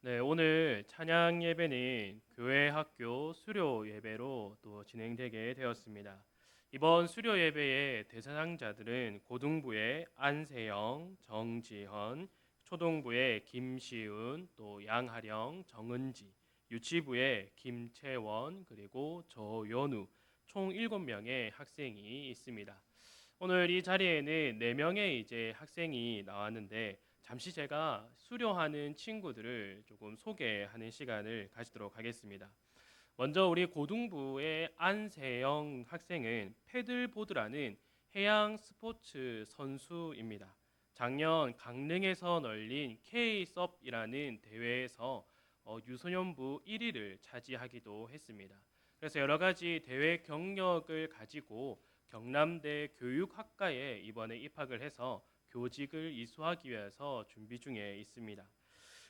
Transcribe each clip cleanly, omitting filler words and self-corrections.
네, 오늘 찬양 예배는 교회 학교 수료 예배로 또 진행되게 되었습니다. 이번 수료 예배의 대상자들은 고등부의 안세영, 정지현, 초등부의 김시은, 또 양하령, 정은지, 유치부의 김채원, 그리고 저연우 총 7명의 학생이 있습니다. 오늘 이 자리에는 4명의 이제 학생이 나왔는데 잠시 제가 수료하는 친구들을 조금 소개하는 시간을 가지도록 하겠습니다. 먼저 우리 고등부의 안세영 학생은 패들보드라는 해양 스포츠 선수입니다. 작년 강릉에서 열린 K-SUP이라는 대회에서 유소년부 1위를 차지하기도 했습니다. 그래서 여러 가지 대회 경력을 가지고 경남대 교육학과에 이번에 입학을 해서 교직을 이수하기 위해서 준비 중에 있습니다.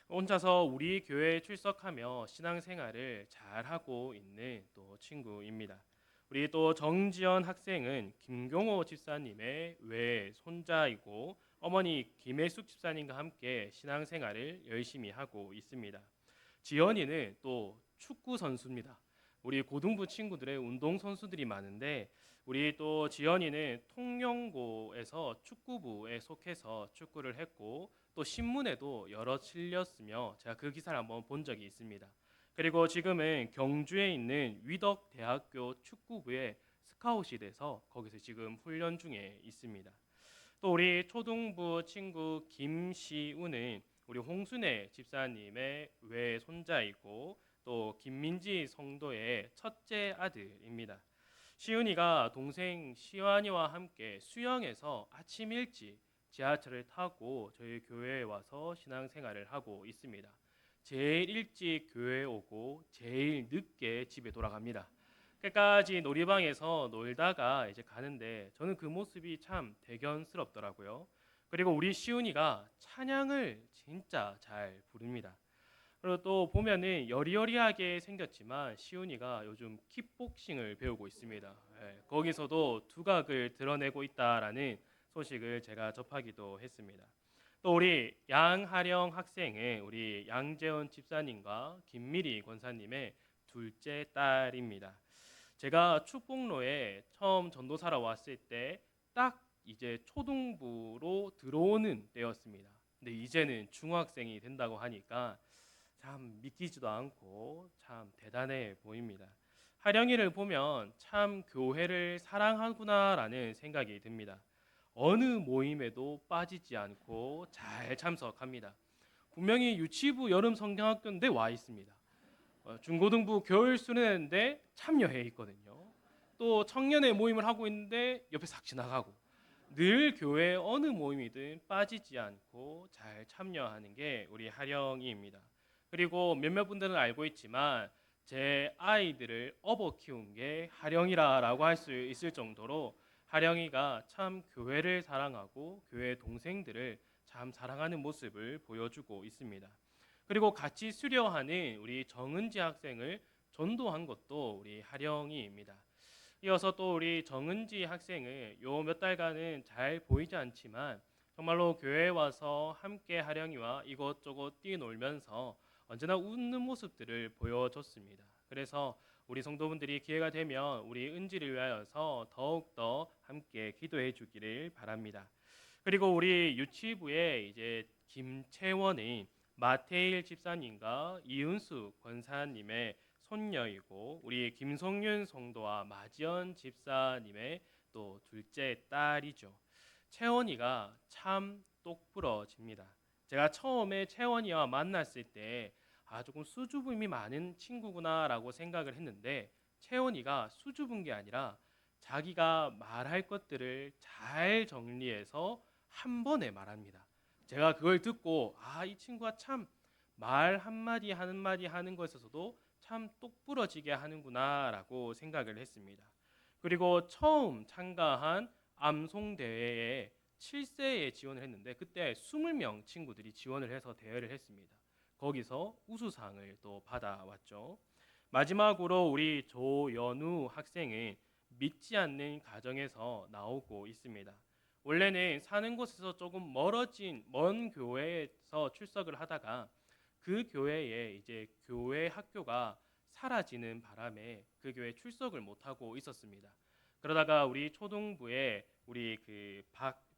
혼자서 우리 교회에 출석하며 신앙생활을 잘 하고 있는 또 친구입니다. 우리 또 정지연 학생은 김경호 집사님의 외손자이고 어머니 김혜숙 집사님과 함께 신앙생활을 열심히 하고 있습니다. 지연이는 또 축구 선수입니다. 우리 고등부 친구들의 운동 선수들이 많은데 우리 또 지연이는 통영고에서 축구부에 속해서 축구를 했고 또 신문에도 여러 실렸으며 제가 그 기사를 한번 본 적이 있습니다. 그리고 지금은 경주에 있는 위덕대학교 축구부에 스카웃이 돼서 거기서 지금 훈련 중에 있습니다. 또 우리 초등부 친구 김시우는 우리 홍순애 집사님의 외손자이고 또 김민지 성도의 첫째 아들입니다. 시은이가 동생 시완이와 함께 수영에서 아침 일찍 지하철을 타고 저희 교회에 와서 신앙생활을 하고 있습니다. 제일 일찍 교회에 오고 제일 늦게 집에 돌아갑니다. 끝까지 놀이방에서 놀다가 이제 가는데 저는 그 모습이 참 대견스럽더라고요. 그리고 우리 시훈이가 찬양을 진짜 잘 부릅니다. 그리고 또 보면은 여리여리하게 생겼지만 시훈이가 요즘 킥복싱을 배우고 있습니다. 거기서도 두각을 드러내고 있다라는 소식을 제가 접하기도 했습니다. 또 우리 양하령 학생은 우리 양재원 집사님과 김미리 권사님의 둘째 딸입니다. 제가 축복로에 처음 전도사로 왔을 때 딱 이제 초등부로 들어오는 때였습니다. 근데 이제는 중학생이 된다고 하니까 참 믿기지도 않고 참 대단해 보입니다. 하령이를 보면 참 교회를 사랑하구나라는 생각이 듭니다. 어느 모임에도 빠지지 않고 잘 참석합니다. 분명히 유치부 여름 성경학교인데 와 있습니다. 중고등부 겨울 수련회인데 참여해 있거든요. 또 청년의 모임을 하고 있는데 옆에 싹 지나가고 늘 교회 어느 모임이든 빠지지 않고 잘 참여하는 게 우리 하령이입니다. 그리고 몇몇 분들은 알고 있지만 제 아이들을 업어 키운 게 하령이라고 할 수 있을 정도로 하령이가 참 교회를 사랑하고 교회 동생들을 참 사랑하는 모습을 보여주고 있습니다. 그리고 같이 수료하는 우리 정은지 학생을 전도한 것도 우리 하령이입니다. 이어서 또 우리 정은지 학생은 요 몇 달간은 잘 보이지 않지만 정말로 교회에 와서 함께 하령이와 이것저것 뛰놀면서 언제나 웃는 모습들을 보여줬습니다. 그래서 우리 성도분들이 기회가 되면 우리 은지를 위하여서 더욱더 함께 기도해 주기를 바랍니다. 그리고 우리 유치부에 이제 김채원의 마태일 집사님과 이은수 권사님의 손녀이고 우리 김성윤 성도와 마지연 집사님의 또 둘째 딸이죠. 채원이가 참 똑부러집니다. 제가 처음에 채원이와 만났을 때 조금 수줍음이 많은 친구구나라고 생각을 했는데 채원이가 수줍은 게 아니라 자기가 말할 것들을 잘 정리해서 한 번에 말합니다. 제가 그걸 듣고 이 친구가 참 말 한마디 한마디 하는 것에서도 참 똑부러지게 하는구나라고 생각을 했습니다. 그리고 처음 참가한 암송 대회에 7세에 지원을 했는데 그때 20명 친구들이 지원을 해서 대회를 했습니다. 거기서 우수상을 또 받아왔죠. 마지막으로 우리 조연우 학생은 믿지 않는 가정에서 나오고 있습니다. 원래는 사는 곳에서 조금 멀어진 먼 교회에서 출석을 하다가 그 교회에 이제 교회 학교가 사라지는 바람에 그 교회에 출석을 못하고 있었습니다. 그러다가 우리 초등부에 우리 그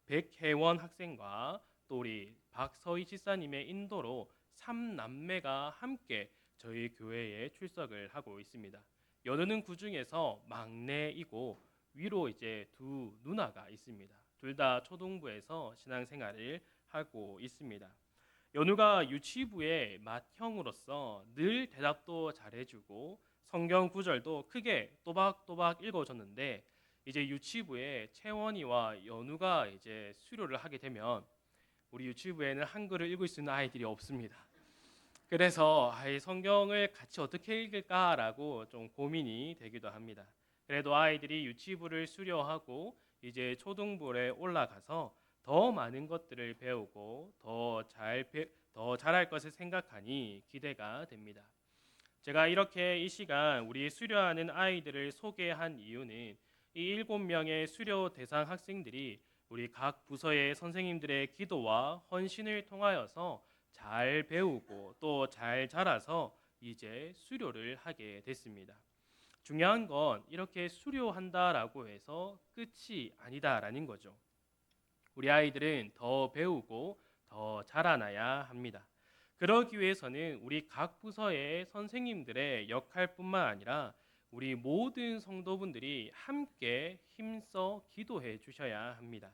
백혜원 학생과 또 우리 박서희 집사님의 인도로 3남매가 함께 저희 교회에 출석을 하고 있습니다. 연우는 그 중에서 막내이고 위로 이제 두 누나가 있습니다. 둘 다 초등부에서 신앙생활을 하고 있습니다. 연우가 유치부의 맏형으로서 늘 대답도 잘해주고 성경 구절도 크게 또박또박 읽어줬는데 이제 유치부에 채원이와 연우가 이제 수료를 하게 되면 우리 유치부에는 한글을 읽을 수 있는 아이들이 없습니다. 그래서 성경을 같이 어떻게 읽을까라고 좀 고민이 되기도 합니다. 그래도 아이들이 유치부를 수료하고 이제 초등부에 올라가서 더 많은 것들을 배우고 더 잘할 것을 생각하니 기대가 됩니다. 제가 이렇게 이 시간 우리 수료하는 아이들을 소개한 이유는 이 7명의 수료 대상 학생들이 우리 각 부서의 선생님들의 기도와 헌신을 통하여서 잘 배우고 또 잘 자라서 이제 수료를 하게 됐습니다. 중요한 건 이렇게 수료한다라고 해서 끝이 아니다라는 거죠. 우리 아이들은 더 배우고 더 자라나야 합니다. 그러기 위해서는 우리 각 부서의 선생님들의 역할뿐만 아니라 우리 모든 성도분들이 함께 힘써 기도해 주셔야 합니다.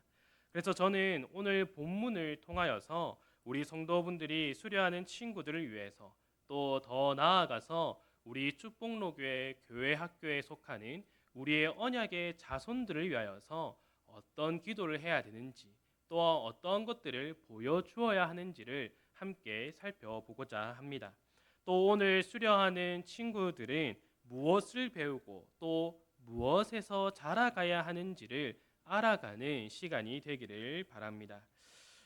그래서 저는 오늘 본문을 통하여서 우리 성도분들이 수료하는 친구들을 위해서 또 더 나아가서 우리 축복로교회 교회 학교에 속하는 우리의 언약의 자손들을 위하여서 어떤 기도를 해야 되는지 또 어떤 것들을 보여주어야 하는지를 함께 살펴보고자 합니다. 또 오늘 수료하는 친구들은 무엇을 배우고 또 무엇에서 자라가야 하는지를 알아가는 시간이 되기를 바랍니다.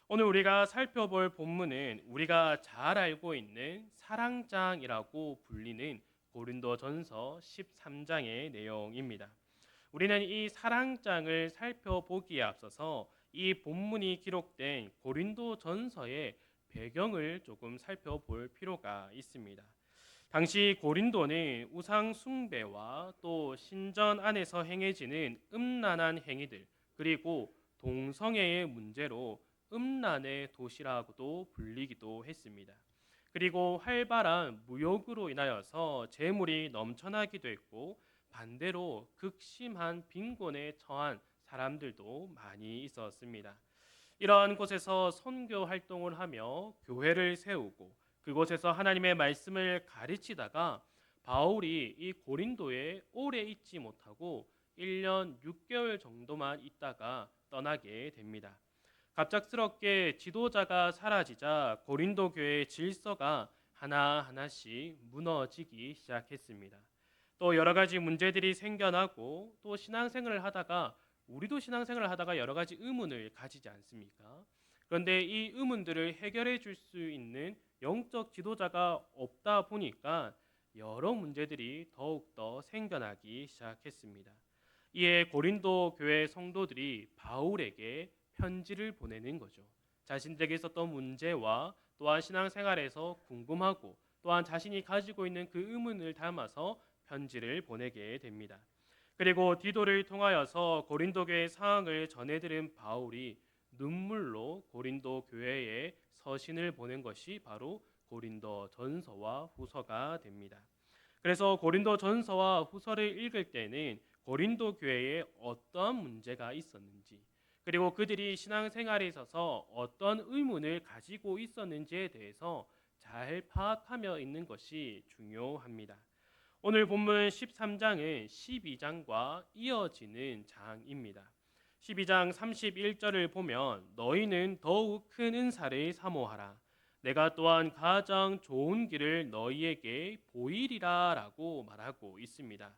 오늘 우리가 살펴볼 본문은 우리가 잘 알고 있는 사랑장이라고 불리는 고린도전서 13장의 내용입니다. 우리는 이 사랑장을 살펴보기에 앞서서 이 본문이 기록된 고린도전서의 배경을 조금 살펴볼 필요가 있습니다. 당시 고린도는 우상 숭배와 또 신전 안에서 행해지는 음란한 행위들 그리고 동성애의 문제로 음란의 도시라고도 불리기도 했습니다. 그리고 활발한 무역으로 인하여서 재물이 넘쳐나기도 했고 반대로 극심한 빈곤에 처한 사람들도 많이 있었습니다. 이러한 곳에서 선교 활동을 하며 교회를 세우고 그곳에서 하나님의 말씀을 가르치다가 바울이 이 고린도에 오래 있지 못하고 1년 6개월 정도만 있다가 떠나게 됩니다. 갑작스럽게 지도자가 사라지자 고린도 교회의 질서가 하나하나씩 무너지기 시작했습니다. 또 여러 가지 문제들이 생겨나고 또 우리도 신앙생활을 하다가 여러 가지 의문을 가지지 않습니까? 그런데 이 의문들을 해결해 줄 수 있는 영적 지도자가 없다 보니까 여러 문제들이 더욱더 생겨나기 시작했습니다. 이에 고린도 교회 성도들이 바울에게 편지를 보내는 거죠. 자신들에게 있었던 문제와 또한 신앙생활에서 궁금하고 또한 자신이 가지고 있는 그 의문을 담아서 편지를 보내게 됩니다. 그리고 디도를 통하여서 고린도 교회의 상황을 전해들은 바울이 눈물로 고린도 교회에 서신을 보낸 것이 바로 고린도 전서와 후서가 됩니다. 그래서 고린도 전서와 후서를 읽을 때는 고린도 교회에 어떤 문제가 있었는지 그리고 그들이 신앙생활에 있어서 어떤 의문을 가지고 있었는지에 대해서 잘 파악하며 있는 것이 중요합니다. 오늘 본문 13장은 12장과 이어지는 장입니다. 12장 31절을 보면 너희는 더욱 큰 은사를 사모하라. 내가 또한 가장 좋은 길을 너희에게 보이리라 라고 말하고 있습니다.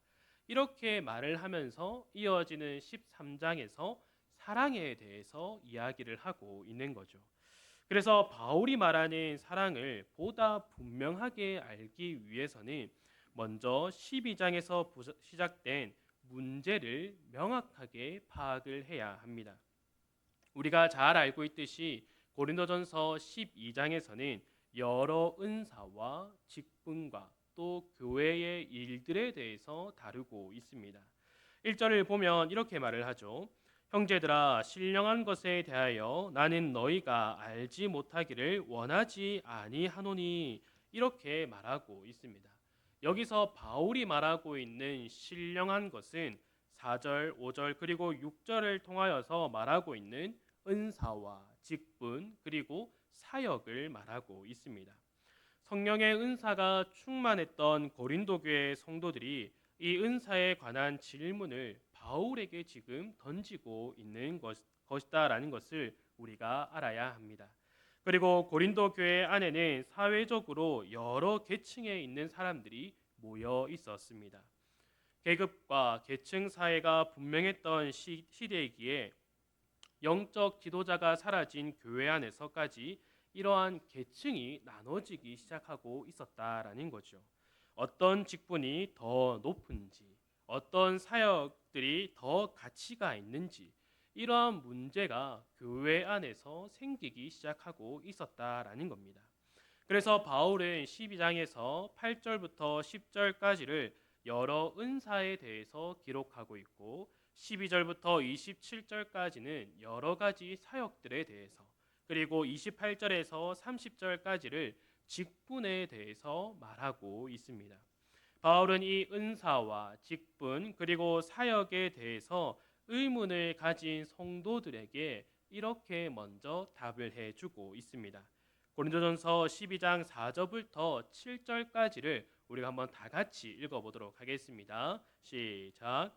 이렇게 말을 하면서 이어지는 13장에서 사랑에 대해서 이야기를 하고 있는 거죠. 그래서 바울이 말하는 사랑을 보다 분명하게 알기 위해서는 먼저 12장에서 시작된 문제를 명확하게 파악을 해야 합니다. 우리가 잘 알고 있듯이 고린도전서 12장에서는 여러 은사와 직분과 또 교회의 일들에 대해서 다루고 있습니다. 1절을 보면 이렇게 말을 하죠. 형제들아 신령한 것에 대하여 나는 너희가 알지 못하기를 원하지 아니하노니 이렇게 말하고 있습니다. 여기서 바울이 말하고 있는 신령한 것은 4절, 5절 그리고 6절을 통하여서 말하고 있는 은사와 직분 그리고 사역을 말하고 있습니다. 성령의 은사가 충만했던 고린도 교회 성도들이 이 은사에 관한 질문을 바울에게 지금 던지고 있는 것이다라는 것을 우리가 알아야 합니다. 그리고 고린도 교회 안에는 사회적으로 여러 계층에 있는 사람들이 모여 있었습니다. 계급과 계층 사회가 분명했던 시대이기에 영적 지도자가 사라진 교회 안에서까지 이러한 계층이 나눠지기 시작하고 있었다라는 거죠. 어떤 직분이 더 높은지, 어떤 사역들이 더 가치가 있는지 이러한 문제가 교회 안에서 생기기 시작하고 있었다라는 겁니다. 그래서 바울은 12장에서 8절부터 10절까지를 여러 은사에 대해서 기록하고 있고 12절부터 27절까지는 여러 가지 사역들에 대해서 그리고 28절에서 30절까지를 직분에 대해서 말하고 있습니다. 바울은 이 은사와 직분 그리고 사역에 대해서 의문을 가진 성도들에게 이렇게 먼저 답을 해주고 있습니다. 고린도전서 12장 4절부터 7절까지를 우리가 한번 다 같이 읽어보도록 하겠습니다. 시작.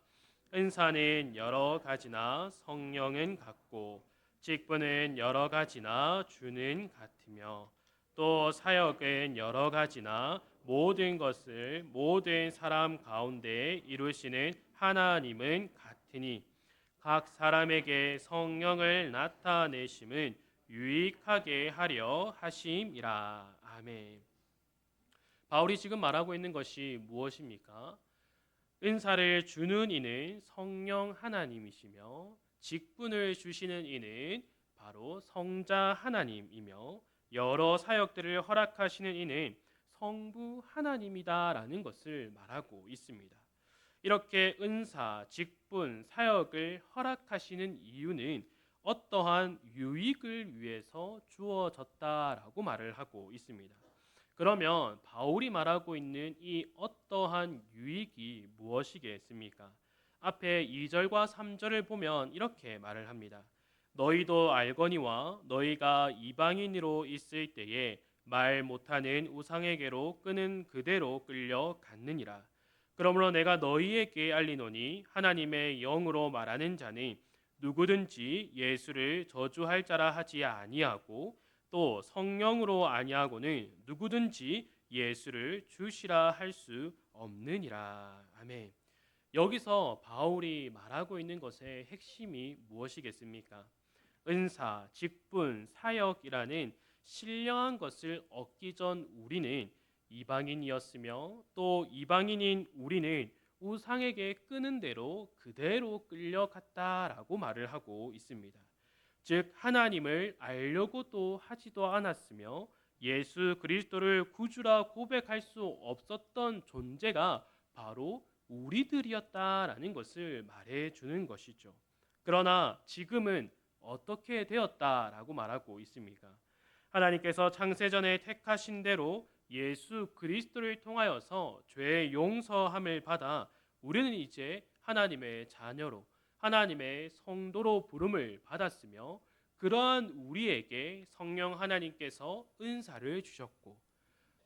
은사는 여러 가지나 성령은 같고 직분은 여러 가지나 주는 같으며 또 사역은 여러 가지나 모든 것을 모든 사람 가운데 이루시는 하나님은 같으니 각 사람에게 성령을 나타내심은 유익하게 하려 하심이라. 아멘. 바울이 지금 말하고 있는 것이 무엇입니까? 은사를 주는 이는 성령 하나님이시며 직분을 주시는 이는 바로 성자 하나님이며 여러 사역들을 허락하시는 이는 성부 하나님이다라는 것을 말하고 있습니다. 이렇게 은사, 직분, 사역을 허락하시는 이유는 어떠한 유익을 위해서 주어졌다라고 말을 하고 있습니다. 그러면 바울이 말하고 있는 이 어떠한 유익이 무엇이겠습니까? 앞에 2절과 3절을 보면 이렇게 말을 합니다. 너희도 알거니와 너희가 이방인으로 있을 때에 말 못하는 우상에게로 끄는 그대로 끌려갔느니라. 그러므로 내가 너희에게 알리노니 하나님의 영으로 말하는 자는 누구든지 예수를 저주할 자라 하지 아니하고 또 성령으로 아니하고는 누구든지 예수를 주시라 할 수 없느니라. 아멘. 여기서 바울이 말하고 있는 것의 핵심이 무엇이겠습니까? 은사, 직분, 사역이라는 신령한 것을 얻기 전 우리는 이방인이었으며 또 이방인인 우리는 우상에게 끄는 대로 그대로 끌려갔다라고 말을 하고 있습니다. 즉 하나님을 알려고도 하지도 않았으며 예수 그리스도를 구주라 고백할 수 없었던 존재가 바로 우리들이었다라는 것을 말해주는 것이죠. 그러나 지금은 어떻게 되었다라고 말하고 있습니까? 하나님께서 창세전에 택하신 대로 예수 그리스도를 통하여서 죄의 용서함을 받아 우리는 이제 하나님의 자녀로 하나님의 성도로 부름을 받았으며 그러한 우리에게 성령 하나님께서 은사를 주셨고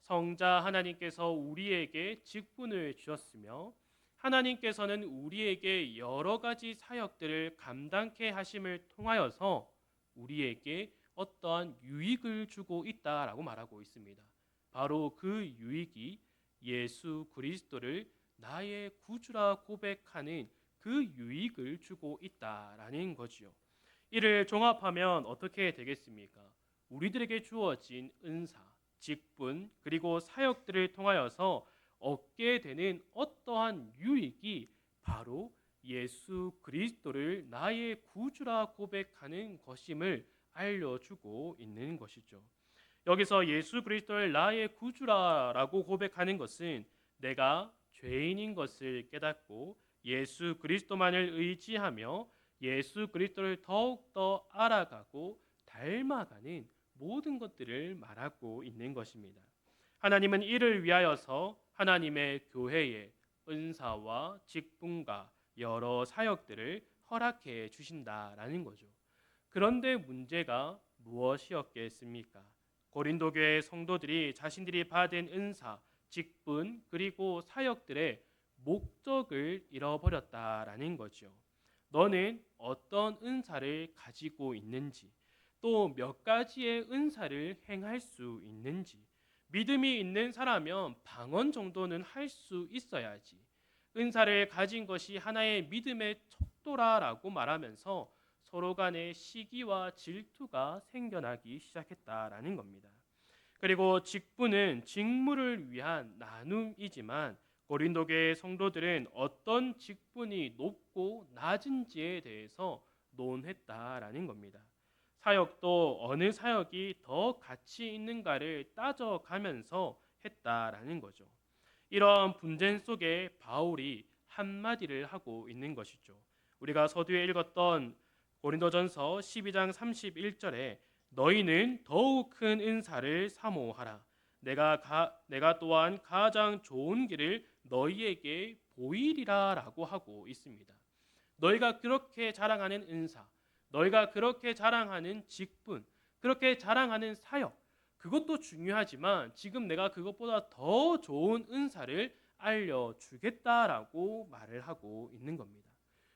성자 하나님께서 우리에게 직분을 주셨으며 하나님께서는 우리에게 여러 가지 사역들을 감당케 하심을 통하여서 우리에게 어떠한 유익을 주고 있다라고 말하고 있습니다. 바로 그 유익이 예수 그리스도를 나의 구주라 고백하는 그 유익을 주고 있다라는 거지요. 이를 종합하면 어떻게 되겠습니까? 우리들에게 주어진 은사, 직분, 그리고 사역들을 통하여서 얻게 되는 어떠한 유익이 바로 예수 그리스도를 나의 구주라 고백하는 것임을 알려주고 있는 것이죠. 여기서 예수 그리스도를 나의 구주라라고 고백하는 것은 내가 죄인인 것을 깨닫고 예수 그리스도만을 의지하며 예수 그리스도를 더욱더 알아가고 닮아가는 모든 것들을 말하고 있는 것입니다. 하나님은 이를 위하여서 하나님의 교회에 은사와 직분과 여러 사역들을 허락해 주신다라는 거죠. 그런데 문제가 무엇이었겠습니까? 고린도 교회 성도들이 자신들이 받은 은사, 직분 그리고 사역들의 목적을 잃어버렸다라는 거죠. 너는 어떤 은사를 가지고 있는지, 또 몇 가지의 은사를 행할 수 있는지, 믿음이 있는 사람이면 방언 정도는 할 수 있어야지. 은사를 가진 것이 하나의 믿음의 척도라라고 말하면서 서로 간에 시기와 질투가 생겨나기 시작했다라는 겁니다. 그리고 직분은 직무를 위한 나눔이지만 고린도 교회 성도들은 어떤 직분이 높고 낮은지에 대해서 논했다라는 겁니다. 사역도 어느 사역이 더 가치 있는가를 따져가면서 했다라는 거죠. 이런 분쟁 속에 바울이 한마디를 하고 있는 것이죠. 우리가 서두에 읽었던 고린도전서 12장 31절에 너희는 더욱 큰 은사를 사모하라. 내가 또한 가장 좋은 길을 너희에게 보이리라라고 하고 있습니다. 너희가 그렇게 자랑하는 은사, 너희가 그렇게 자랑하는 직분, 그렇게 자랑하는 사역, 그것도 중요하지만 지금 내가 그것보다 더 좋은 은사를 알려주겠다라고 말을 하고 있는 겁니다.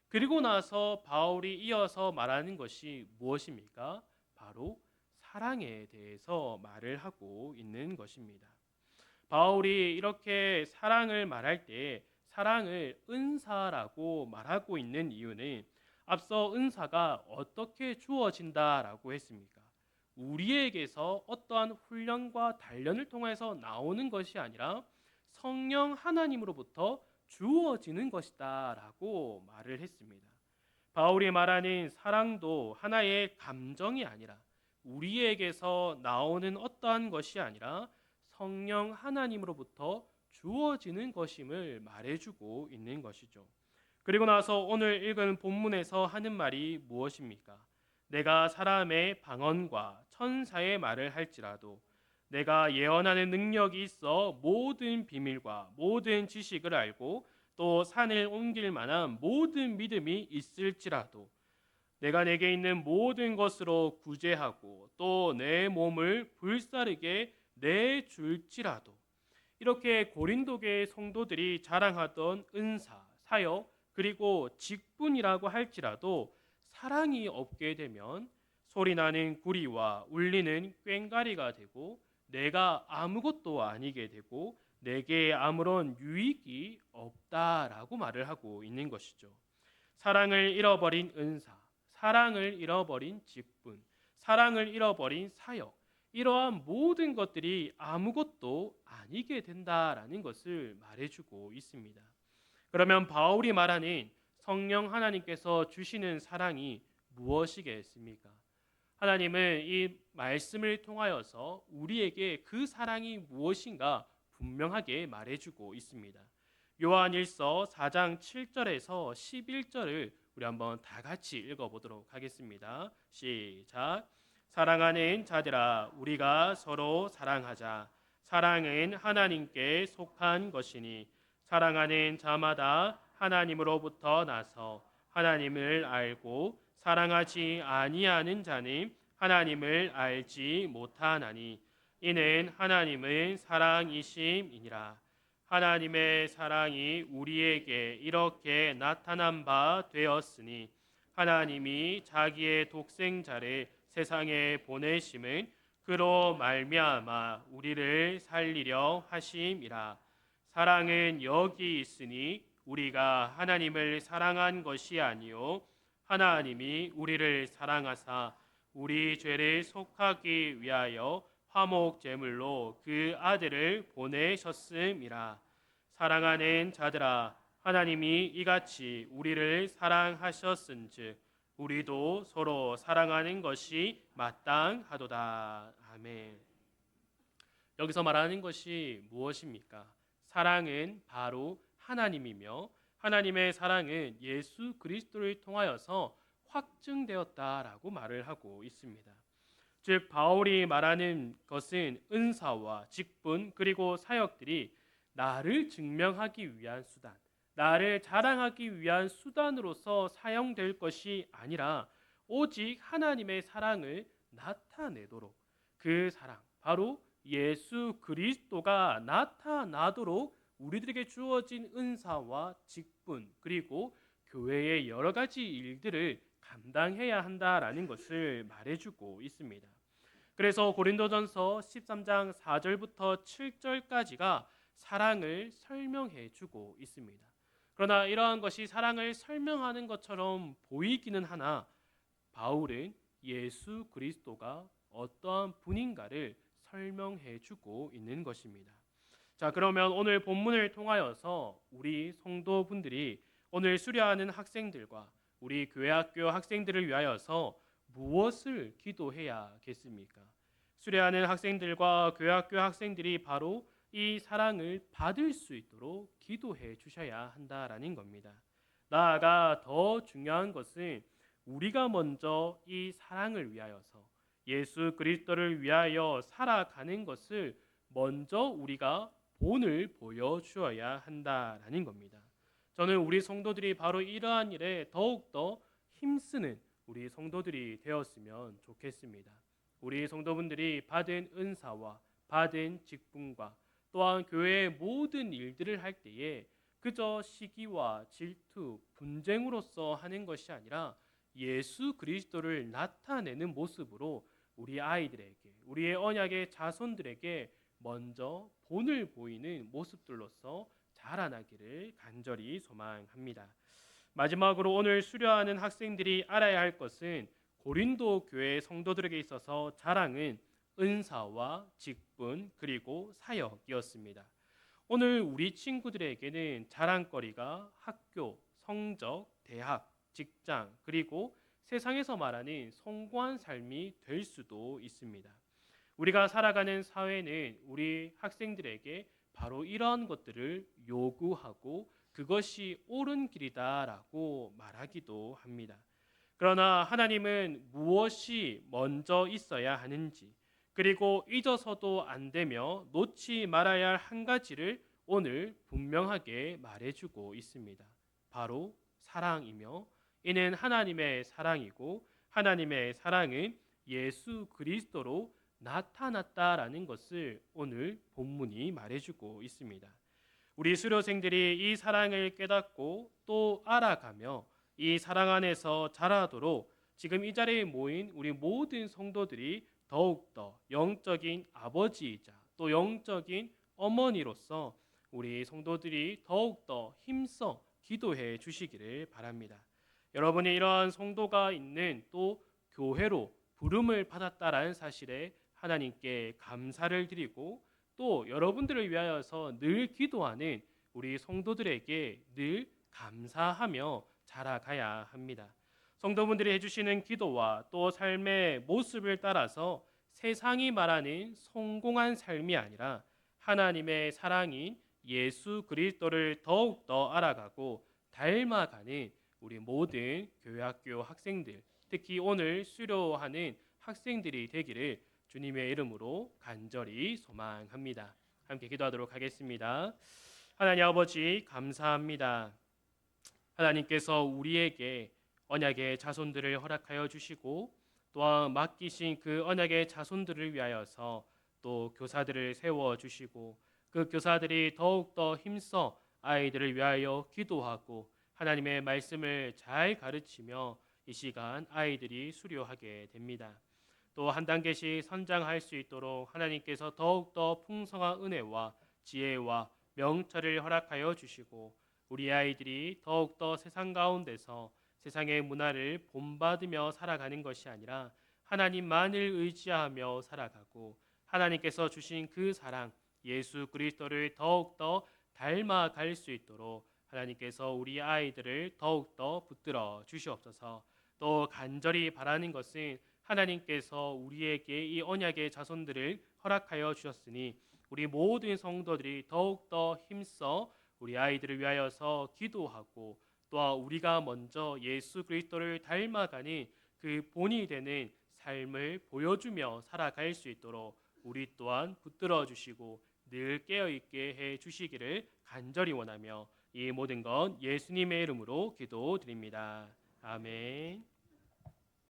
그리고 나서 바울이 이어서 말하는 것이 무엇입니까? 바로 사랑에 대해서 말을 하고 있는 것입니다. 바울이 이렇게 사랑을 말할 때 사랑을 은사라고 말하고 있는 이유는 앞서 은사가 어떻게 주어진다라고 했습니까? 우리에게서 어떠한 훈련과 단련을 통해서 나오는 것이 아니라 성령 하나님으로부터 주어지는 것이다라고 말을 했습니다. 바울이 말하는 사랑도 하나의 감정이 아니라 우리에게서 나오는 어떠한 것이 아니라 성령 하나님으로부터 주어지는 것임을 말해주고 있는 것이죠. 그리고 나서 오늘 읽은 본문에서 하는 말이 무엇입니까? 내가 사람의 방언과 천사의 말을 할지라도 내가 예언하는 능력이 있어 모든 비밀과 모든 지식을 알고 또 산을 옮길 만한 모든 믿음이 있을지라도 내가 내게 있는 모든 것으로 구제하고 또 내 몸을 불사르게 내줄지라도 이렇게 고린도 교회 성도들이 자랑하던 은사, 사역 그리고 직분이라고 할지라도 사랑이 없게 되면 소리나는 구리와 울리는 꽹과리가 되고 내가 아무것도 아니게 되고 내게 아무런 유익이 없다라고 말을 하고 있는 것이죠. 사랑을 잃어버린 은사, 사랑을 잃어버린 직분, 사랑을 잃어버린 사역, 이러한 모든 것들이 아무것도 아니게 된다라는 것을 말해주고 있습니다. 그러면 바울이 말하는 성령 하나님께서 주시는 사랑이 무엇이겠습니까? 하나님은 이 말씀을 통하여서 우리에게 그 사랑이 무엇인가 분명하게 말해주고 있습니다. 요한일서 4장 7절에서 11절을 우리 한번 다 같이 읽어보도록 하겠습니다. 시작. 사랑하는 자들아 우리가 서로 사랑하자. 사랑은 하나님께 속한 것이니 사랑하는 자마다 하나님으로부터 나서 하나님을 알고 사랑하지 아니하는 자는 하나님을 알지 못하나니 이는 하나님은 사랑이심이니라. 하나님의 사랑이 우리에게 이렇게 나타난 바 되었으니 하나님이 자기의 독생자를 세상에 보내심은 그로 말미암아 우리를 살리려 하심이라. 사랑은 여기 있으니 우리가 하나님을 사랑한 것이 아니요 하나님이 우리를 사랑하사 우리 죄를 속하기 위하여 화목 제물로 그 아들을 보내셨음이라. 사랑하는 자들아 하나님이 이같이 우리를 사랑하셨은즉 우리도 서로 사랑하는 것이 마땅하도다. 아멘. 여기서 말하는 것이 무엇입니까? 사랑은 바로 하나님이며 하나님의 사랑은 예수 그리스도를 통하여서 확증되었다라고 말을 하고 있습니다. 즉 바울이 말하는 것은 은사와 직분 그리고 사역들이 나를 증명하기 위한 수단, 나를 자랑하기 위한 수단으로서 사용될 것이 아니라 오직 하나님의 사랑을 나타내도록 그 사랑, 바로 예수 그리스도가 나타나도록 우리들에게 주어진 은사와 직분 그리고 교회의 여러 가지 일들을 감당해야 한다라는 것을 말해주고 있습니다. 그래서 고린도전서 13장 4절부터 7절까지가 사랑을 설명해 주고 있습니다. 그러나 이러한 것이 사랑을 설명하는 것처럼 보이기는 하나 바울은 예수 그리스도가 어떠한 분인가를 설명해 주고 있는 것입니다. 자, 그러면 오늘 본문을 통하여서 우리 성도분들이 오늘 수료하는 학생들과 우리 교회학교 학생들을 위하여서 무엇을 기도해야겠습니까? 수료하는 학생들과 교회학교 학생들이 바로 이 사랑을 받을 수 있도록 기도해 주셔야 한다라는 겁니다. 나아가 더 중요한 것은 우리가 먼저 이 사랑을 위하여서 예수 그리스도를 위하여 살아가는 것을 먼저 우리가 본을 보여주어야 한다라는 겁니다. 저는 우리 성도들이 바로 이러한 일에 더욱더 힘쓰는 우리 성도들이 되었으면 좋겠습니다. 우리 성도분들이 받은 은사와 받은 직분과 또한 교회의 모든 일들을 할 때에 그저 시기와 질투, 분쟁으로서 하는 것이 아니라 예수 그리스도를 나타내는 모습으로 우리 아이들에게, 우리의 언약의 자손들에게 먼저 본을 보이는 모습들로서 자라나기를 간절히 소망합니다. 마지막으로 오늘 수료하는 학생들이 알아야 할 것은 고린도 교회 성도들에게 있어서 자랑은 은사와 직분 그리고 사역이었습니다. 오늘 우리 친구들에게는 자랑거리가 학교, 성적, 대학, 직장 그리고 세상에서 말하는 성공한 삶이 될 수도 있습니다. 우리가 살아가는 사회는 우리 학생들에게 바로 이러한 것들을 요구하고 그것이 옳은 길이다라고 말하기도 합니다. 그러나 하나님은 무엇이 먼저 있어야 하는지 그리고 잊어서도 안 되며 놓지 말아야 할 한 가지를 오늘 분명하게 말해주고 있습니다. 바로 사랑이며 이는 하나님의 사랑이고 하나님의 사랑은 예수 그리스도로 나타났다라는 것을 오늘 본문이 말해주고 있습니다. 우리 수료생들이 이 사랑을 깨닫고 또 알아가며 이 사랑 안에서 자라도록 지금 이 자리에 모인 우리 모든 성도들이 더욱더 영적인 아버지이자 또 영적인 어머니로서 우리 성도들이 더욱더 힘써 기도해 주시기를 바랍니다. 여러분이 이러한 성도가 있는 또 교회로 부름을 받았다라는 사실에 하나님께 감사를 드리고 또 여러분들을 위하여서 늘 기도하는 우리 성도들에게 늘 감사하며 자라가야 합니다. 성도분들이 해주시는 기도와 또 삶의 모습을 따라서 세상이 말하는 성공한 삶이 아니라 하나님의 사랑인 예수 그리스도를 더욱더 알아가고 닮아가는 우리 모든 교회학교 학생들, 특히 오늘 수료하는 학생들이 되기를 주님의 이름으로 간절히 소망합니다. 함께 기도하도록 하겠습니다. 하나님 아버지 감사합니다. 하나님께서 우리에게 언약의 자손들을 허락하여 주시고 또한 맡기신 그 언약의 자손들을 위하여서 또 교사들을 세워 주시고 그 교사들이 더욱더 힘써 아이들을 위하여 기도하고 하나님의 말씀을 잘 가르치며 이 시간 아이들이 수료하게 됩니다. 또 한 단계씩 선장할 수 있도록 하나님께서 더욱더 풍성한 은혜와 지혜와 명철을 허락하여 주시고 우리 아이들이 더욱더 세상 가운데서 세상의 문화를 본받으며 살아가는 것이 아니라 하나님만을 의지하며 살아가고 하나님께서 주신 그 사랑 예수 그리스도를 더욱더 닮아갈 수 있도록 하나님께서 우리 아이들을 더욱더 붙들어 주시옵소서. 또 간절히 바라는 것은 하나님께서 우리에게 이 언약의 자손들을 허락하여 주셨으니 우리 모든 성도들이 더욱더 힘써 우리 아이들을 위하여서 기도하고 또한 우리가 먼저 예수 그리스도를 닮아가는 그 본이 되는 삶을 보여주며 살아갈 수 있도록 우리 또한 붙들어 주시고 늘 깨어 있게 해 주시기를 간절히 원하며 이 모든 건 예수님의 이름으로 기도드립니다. 아멘.